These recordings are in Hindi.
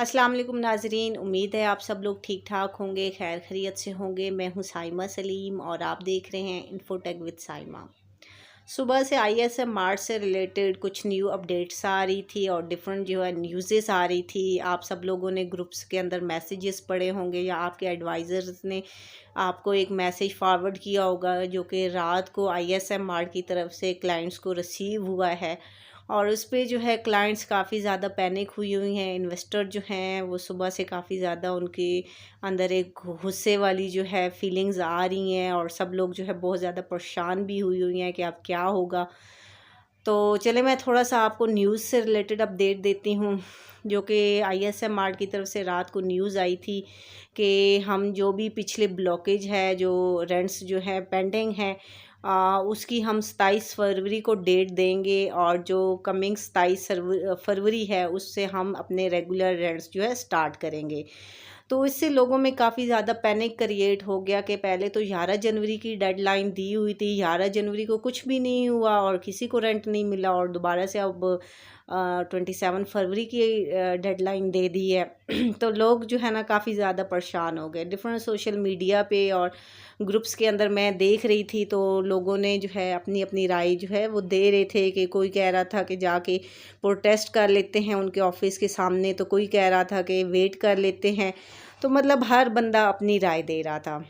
अस्सलाम वालेकुम नाजरीन, उम्मीद है आप सब लोग ठीक ठाक होंगे, खैर खैरियत से होंगे। मैं हूँ साइमा सलीम और आप देख रहे हैं इन्फोटेक विद साइमा। सुबह से आईएसएम मार्च से रिलेटेड कुछ न्यू अपडेट्स आ रही थी और डिफरेंट जो है न्यूज़ेस आ रही थी। आप सब लोगों ने ग्रुप्स के अंदर मैसेजेस पढ़े होंगे या आपके एडवाइज़र्स ने आपको एक मैसेज फॉरवर्ड किया होगा जो कि रात को आईएसएम मार्ट की तरफ से क्लाइंट्स को रिसीव हुआ है। और उस पे जो है क्लाइंट्स काफ़ी ज़्यादा पैनिक हुई हैं। इन्वेस्टर जो हैं वो सुबह से काफ़ी ज़्यादा उनके अंदर एक गुस्से वाली जो है फीलिंग्स आ रही हैं और सब लोग जो है बहुत ज़्यादा परेशान भी हुई हैं कि अब क्या होगा। तो चले मैं थोड़ा सा आपको न्यूज़ से रिलेटेड अपडेट देती हूँ जो कि आईएसएम मार्ट की तरफ से रात को न्यूज़ आई थी कि हम जो भी पिछले ब्लॉकेज है, जो रेंट्स जो है पेंडिंग हैं, उसकी हम 27 फरवरी को डेट देंगे और जो कमिंग 27 फरवरी है उससे हम अपने रेगुलर रेंट्स जो है स्टार्ट करेंगे। तो इससे लोगों में काफ़ी ज़्यादा पैनिक क्रिएट हो गया कि पहले तो 11 जनवरी की डेडलाइन दी हुई थी, 11 जनवरी को कुछ भी नहीं हुआ और किसी को रेंट नहीं मिला और दोबारा से अब 27 फरवरी की डेडलाइन दे दी है। तो लोग जो है ना काफ़ी ज़्यादा परेशान हो गए। डिफरेंट सोशल मीडिया पे और ग्रुप्स के अंदर मैं देख रही थी तो लोगों ने जो है अपनी अपनी राय जो है वो दे रहे थे कि कोई कह रहा था कि जाके प्रोटेस्ट कर लेते हैं उनके ऑफिस के सामने, तो कोई कह रहा था कि वेट कर लेते हैं। तो मतलब हर बंदा अपनी राय दे रहा था,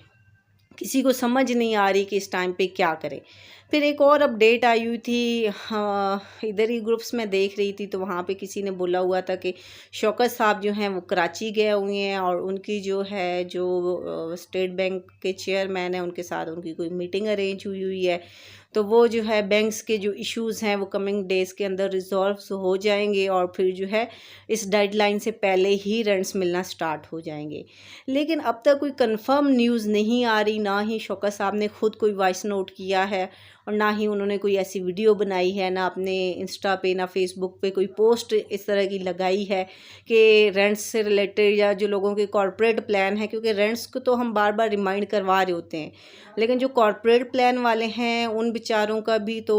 किसी को समझ नहीं आ रही कि इस टाइम पे क्या करें। फिर एक और अपडेट आई हुई थी, इधर ही ग्रुप्स में देख रही थी तो वहाँ पे किसी ने बोला हुआ था कि शौकत साहब जो हैं वो कराची गए हुए हैं और उनकी जो है जो स्टेट बैंक के चेयरमैन है उनके साथ उनकी कोई मीटिंग अरेंज हुई हुई है। तो वो जो है बैंक्स के जो इश्यूज़ हैं वो कमिंग डेज़ के अंदर रिजॉल्व हो जाएंगे और फिर जो है इस डेडलाइन से पहले ही रेंट्स मिलना स्टार्ट हो जाएंगे। लेकिन अब तक कोई कंफर्म न्यूज़ नहीं आ रही, ना ही शौकत साहब ने खुद कोई वॉइस नोट किया है और ना ही उन्होंने कोई ऐसी वीडियो बनाई है, ना अपने इंस्टा पे ना फेसबुक पे कोई पोस्ट इस तरह की लगाई है कि रेंट्स से रिलेटेड या जो लोगों के कॉर्पोरेट प्लान है, क्योंकि रेंट्स को तो हम बार बार रिमाइंड करवा रहे होते हैं लेकिन जो कॉर्पोरेट प्लान वाले हैं उन बेचारों का भी तो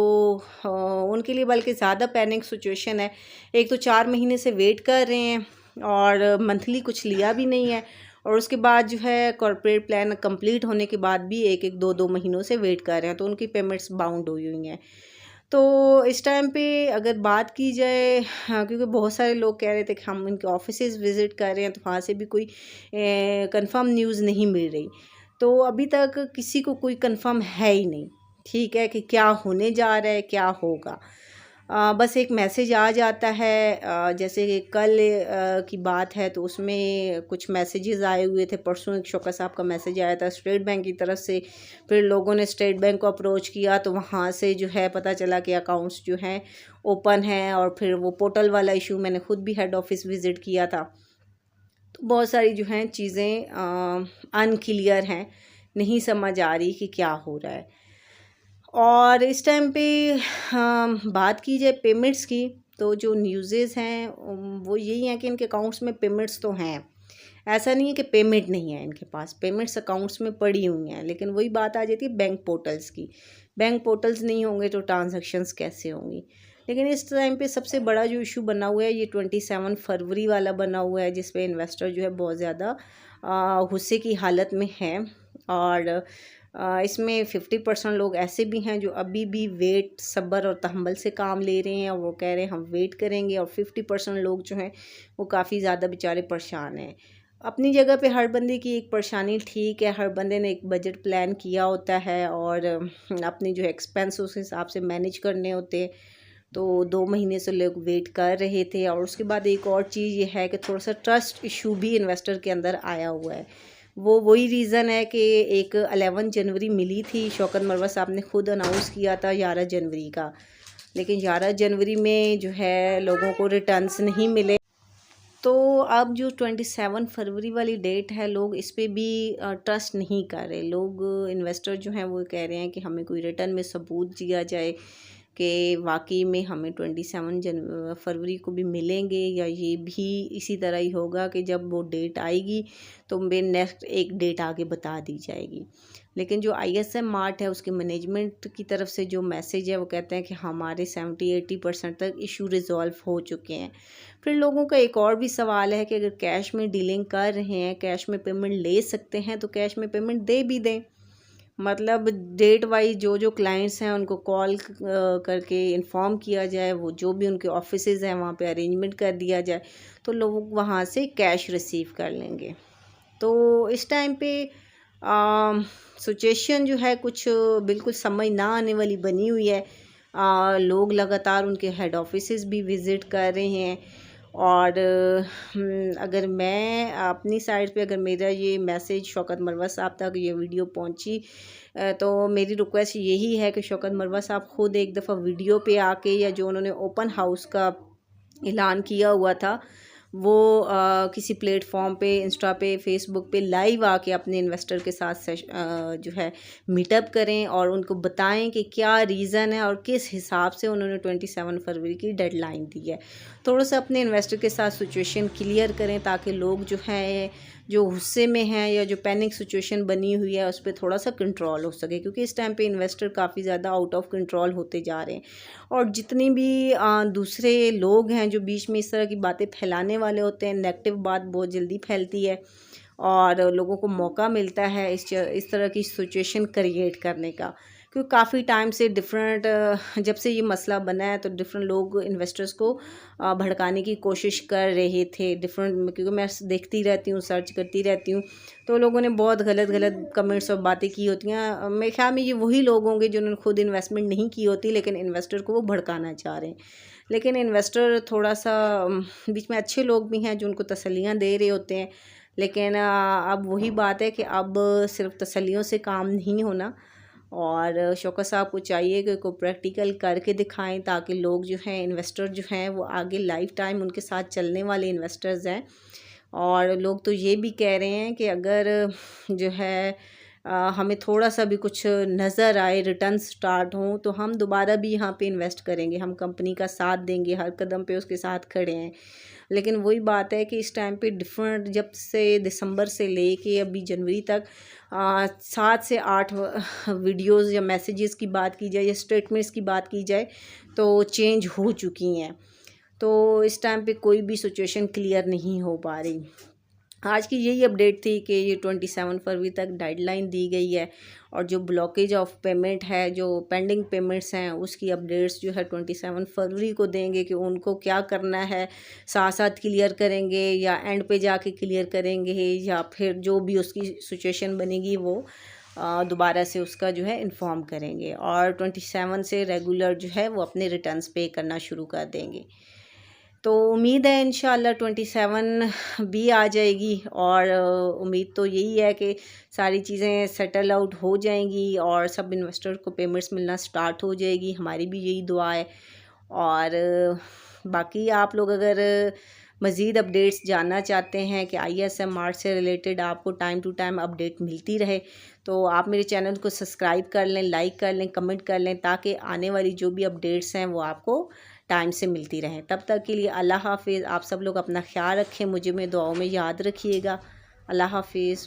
उनके लिए बल्कि ज़्यादा पैनिक सिचुएशन है। एक तो 4 महीने से वेट कर रहे हैं और मंथली कुछ लिया भी नहीं है और उसके बाद जो है कॉर्पोरेट प्लान कंप्लीट होने के बाद भी एक एक दो दो महीनों से वेट कर रहे हैं, तो उनकी पेमेंट्स बाउंड हुई हुई हैं। तो इस टाइम पे अगर बात की जाए, हाँ, क्योंकि बहुत सारे लोग कह रहे थे कि हम उनके ऑफिसेज विज़िट कर रहे हैं तो वहाँ से भी कोई कंफर्म न्यूज़ नहीं मिल रही। तो अभी तक किसी को कोई कंफर्म है ही नहीं, ठीक है, कि क्या होने जा रहा है, क्या होगा। बस एक मैसेज आ जाता है, जैसे कि कल की बात है तो उसमें कुछ मैसेजेस आए हुए थे। परसों एक शौकत साहब का मैसेज आया था स्टेट बैंक की तरफ से, फिर लोगों ने स्टेट बैंक को अप्रोच किया तो वहाँ से जो है पता चला कि अकाउंट्स जो हैं ओपन हैं और फिर वो पोर्टल वाला इशू, मैंने खुद भी हेड ऑफिस विज़िट किया था। तो बहुत सारी जो हैं चीज़ें अनक्लियर हैं, नहीं समझ आ रही कि क्या हो रहा है। और इस टाइम पे बात की जाए पेमेंट्स की तो जो न्यूज़ेस हैं वो यही हैं कि इनके अकाउंट्स में पेमेंट्स तो हैं, ऐसा नहीं है कि पेमेंट नहीं है इनके पास, पेमेंट्स अकाउंट्स में पड़ी हुई हैं। लेकिन वही बात आ जाती है बैंक पोर्टल्स की, बैंक पोर्टल्स नहीं होंगे तो ट्रांजैक्शंस कैसे होंगी। लेकिन इस टाइम पे सबसे बड़ा जो इशू बना हुआ है ये 27 फरवरी वाला बना हुआ है, जिस पे इन्वेस्टर जो है बहुत ज़्यादा गुस्से की हालत में है। और इसमें 50% लोग ऐसे भी हैं जो अभी भी वेट सब्र और तहम्मुल से काम ले रहे हैं और वो कह रहे हैं हम वेट करेंगे, और 50% लोग जो हैं वो काफ़ी ज़्यादा बेचारे परेशान हैं। अपनी जगह पे हर बंदे की एक परेशानी ठीक है, हर बंदे ने एक बजट प्लान किया होता है और अपनी जो एक्सपेंस उस हिसाब से मैनेज करने होते हैं। तो 2 महीने से लोग वेट कर रहे थे। और उसके बाद एक और चीज़ ये है कि थोड़ा सा ट्रस्ट इशू भी इन्वेस्टर के अंदर आया हुआ है। वो वही रीज़न है कि एक 11 जनवरी मिली थी, शौकत मरवत साहब ने खुद अनाउंस किया था 11 जनवरी का, लेकिन 11 जनवरी में जो है लोगों को रिटर्न्स नहीं मिले। तो अब जो 27 फरवरी वाली डेट है लोग इस पे भी ट्रस्ट नहीं कर रहे। लोग इन्वेस्टर जो हैं वो कह रहे हैं कि हमें कोई रिटर्न में सबूत दिया जाए कि वाकई में हमें 27 फरवरी को भी मिलेंगे, या ये भी इसी तरह ही होगा कि जब वो डेट आएगी तो मैं नेक्स्ट एक डेट आगे बता दी जाएगी। लेकिन जो ISM मार्ट है उसके मैनेजमेंट की तरफ से जो मैसेज है वो कहते हैं कि हमारे 70-80% तक इशू रिज़ॉल्व हो चुके हैं। फिर लोगों का एक और भी सवाल है कि अगर कैश में डीलिंग कर रहे हैं, कैश में पेमेंट ले सकते हैं तो कैश में पेमेंट दे भी दें। मतलब डेट वाइज जो जो क्लाइंट्स हैं उनको कॉल करके इन्फॉर्म किया जाए, वो जो भी उनके ऑफिसेज हैं वहाँ पे अरेंजमेंट कर दिया जाए तो लोग वहाँ से कैश रिसीव कर लेंगे। तो इस टाइम पे सिचुएशन जो है कुछ बिल्कुल समझ ना आने वाली बनी हुई है। लोग लगातार उनके हेड ऑफिसेज भी विज़िट कर रहे हैं और अगर मैं अपनी साइड पे अगर मेरा ये मैसेज शौकत मरवत साहब तक ये वीडियो पहुंची तो मेरी रिक्वेस्ट यही है कि शौकत मरवत साहब ख़ुद एक दफ़ा वीडियो पे आके या जो उन्होंने ओपन हाउस का ऐलान किया हुआ था वो किसी प्लेटफॉर्म पे, इंस्टा पे, फेसबुक पे लाइव आके अपने इन्वेस्टर के साथ जो है मीटअप करें और उनको बताएं कि क्या रीज़न है और किस हिसाब से उन्होंने 27 फरवरी की डेडलाइन दी है। थोड़ा सा अपने इन्वेस्टर के साथ सिचुएशन क्लियर करें ताकि लोग जो हैं जो गुस्से में हैं या जो पैनिक सिचुएशन बनी हुई है उस पर थोड़ा सा कंट्रोल हो सके, क्योंकि इस टाइम पे इन्वेस्टर काफ़ी ज़्यादा आउट ऑफ कंट्रोल होते जा रहे हैं और जितनी भी दूसरे लोग हैं जो बीच में इस तरह की बातें फैलाने वाले होते हैं, नेगेटिव बात बहुत जल्दी फैलती है और लोगों को मौका मिलता है इस तरह की सिचुएशन क्रिएट करने का। क्योंकि काफ़ी टाइम से डिफरेंट जब से ये मसला बना है तो डिफरेंट लोग इन्वेस्टर्स को भड़काने की कोशिश कर रहे थे डिफरेंट, क्योंकि मैं देखती रहती हूँ, सर्च करती रहती हूँ तो लोगों ने बहुत गलत कमेंट्स और बातें की होती हैं। मेरे ख्याल में ये वही लोग होंगे जिन्होंने खुद इन्वेस्टमेंट नहीं की होती लेकिन इन्वेस्टर को वो भड़काना चाह रहे हैं। लेकिन इन्वेस्टर थोड़ा सा बीच में अच्छे लोग भी हैं जो उनको तसल्लियाँ दे रहे होते हैं, लेकिन अब वही बात है कि अब सिर्फ तसल्लियों से काम नहीं होना और शौकत साहब को चाहिए कि कोई प्रैक्टिकल करके दिखाएं ताकि लोग जो हैं इन्वेस्टर जो हैं वो आगे लाइफ टाइम उनके साथ चलने वाले इन्वेस्टर्स हैं। और लोग तो ये भी कह रहे हैं कि अगर जो है हमें थोड़ा सा भी कुछ नज़र आए, रिटर्न स्टार्ट हों तो हम दोबारा भी यहाँ पे इन्वेस्ट करेंगे, हम कंपनी का साथ देंगे, हर कदम पे उसके साथ खड़े हैं। लेकिन वही बात है कि इस टाइम पे डिफरेंट जब से दिसंबर से लेके अभी जनवरी तक 7 से 8 वीडियोस या मैसेजेस की बात की जाए या स्टेटमेंट्स की बात की जाए तो चेंज हो चुकी हैं। तो इस टाइम पे कोई भी सिचुएशन क्लियर नहीं हो पा रही। आज की यही अपडेट थी कि ये 27 फरवरी तक डेडलाइन दी गई है और जो ब्लॉकेज ऑफ पेमेंट है, जो पेंडिंग पेमेंट्स हैं उसकी अपडेट्स जो है 27 फरवरी को देंगे कि उनको क्या करना है, साथ साथ क्लियर करेंगे या एंड पे जाके क्लियर करेंगे या फिर जो भी उसकी सिचुएशन बनेगी वो दोबारा से उसका जो है इन्फॉर्म करेंगे और 27 से रेगुलर जो है वो अपने रिटर्न्स पे करना शुरू कर देंगे। तो उम्मीद है इंशाल्लाह 27 भी आ जाएगी और उम्मीद तो यही है कि सारी चीज़ें सेटल आउट हो जाएंगी और सब इन्वेस्टर को पेमेंट्स मिलना स्टार्ट हो जाएगी। हमारी भी यही दुआ है और बाकी आप लोग अगर मज़ीद अपडेट्स जानना चाहते हैं कि ISM मार्ट से रिलेटेड आपको टाइम टू टाइम अपडेट मिलती रहे तो आप मेरे चैनल को सब्सक्राइब कर लें, लाइक कर लें, कमेंट कर लें ताकि आने वाली जो भी अपडेट्स हैं वो आपको टाइम से मिलती रहें। तब तक के लिए अल्लाह हाफिज़। आप सब लोग अपना ख्याल रखें, मुझे मेरी दुआओं में याद रखिएगा। अल्लाह हाफिज़।